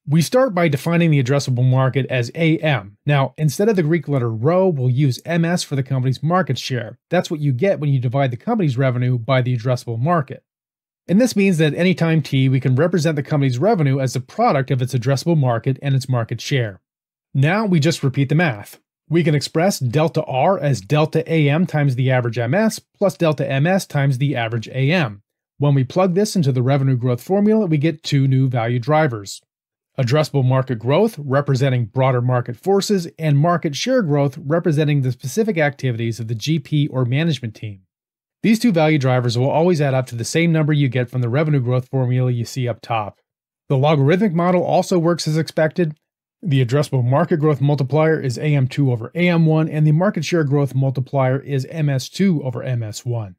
We start by defining the addressable market as AM. Now, instead of the Greek letter rho, we'll use MS for the company's market share. That's what you get when you divide the company's revenue by the addressable market. And this means that anytime t, we can represent the company's revenue as the product of its addressable market and its market share. Now we just repeat the math. We can express delta R as delta AM times the average MS plus delta MS times the average AM. When we plug this into the revenue growth formula, we get two new value drivers. Addressable market growth, representing broader market forces, and market share growth, representing the specific activities of the GP or management team. These two value drivers will always add up to the same number you get from the revenue growth formula you see up top. The logarithmic model also works as expected. The addressable market growth multiplier is AM2 over AM1, and the market share growth multiplier is MS2 over MS1.